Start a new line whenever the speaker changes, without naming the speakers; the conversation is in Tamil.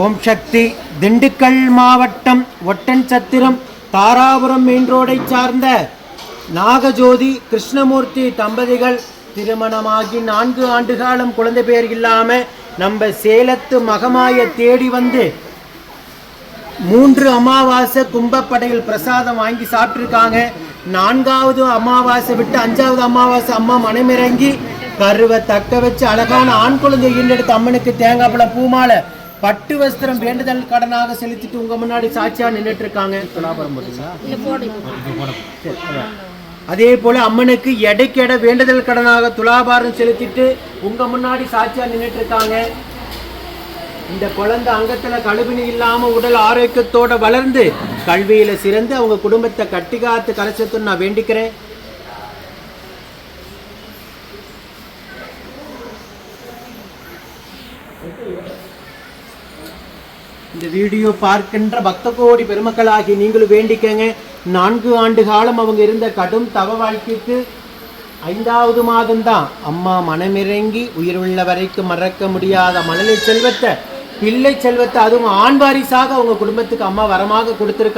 ஓம் சக்தி. திண்டுக்கல் மாவட்டம் ஒட்டன்சத்திரம் தாராபுரம் மெயின் ரோடை சார்ந்த நாகஜோதி கிருஷ்ணமூர்த்தி தம்பதிகள் திருமணமாகி 4 ஆண்டு காலம் குழந்தை பேர் இல்லாமல் நம்ம சேலத்து மகமாயை தேடி வந்து 3 அமாவாசை கும்பப்படையில் பிரசாதம் வாங்கி சாப்பிட்ருக்காங்க. 4வது அமாவாசை விட்டு 5வது அமாவாசை அம்மா மனமிறங்கி கருவை தக்க வச்சு அழகான ஆண் குழந்தை ஈண்டெடுத்து அம்மனுக்கு தேங்காய் பழம் பூமாலை பட்டு வஸ்திரம் வேண்டுதல் கடனாக செலுத்திட்டு உங்க முன்னாடி சாட்சியா நின்றுட்டு இருக்காங்க. அதே போல அம்மனுக்கு எடைக்கு எடை வேண்டுதல் கடனாக துலாபாரம் செலுத்திட்டு உங்க முன்னாடி சாட்சியா நின்றுட்டு இருக்காங்க. இந்த குழந்தை அங்கத்துல கழுவினி இல்லாம உடல் ஆரோக்கியத்தோட வளர்ந்து கல்வியில சிறந்து அவங்க குடும்பத்தை கட்டி காத்து கலைச்சத்துன்னு நான் வேண்டிக்கிறேன். இந்த வீடியோ பார்க்கின்ற பக்த கோடி பெருமக்களாகி நீங்களும் வேண்டிக்கங்க. 4 ஆண்டு காலம் அவங்க இருந்த கடும் தவ வாழ்க்கைக்கு 5வது மாதம்தான் அம்மா மனமிறங்கி உயிர் உள்ள வரைக்கும் மறக்க முடியாத மழலை செல்வத்தை பிள்ளை செல்வத்தை அதுவும் ஆண் வாரிசாக அவங்க குடும்பத்துக்கு அம்மா வரமாக கொடுத்துருக்காங்க.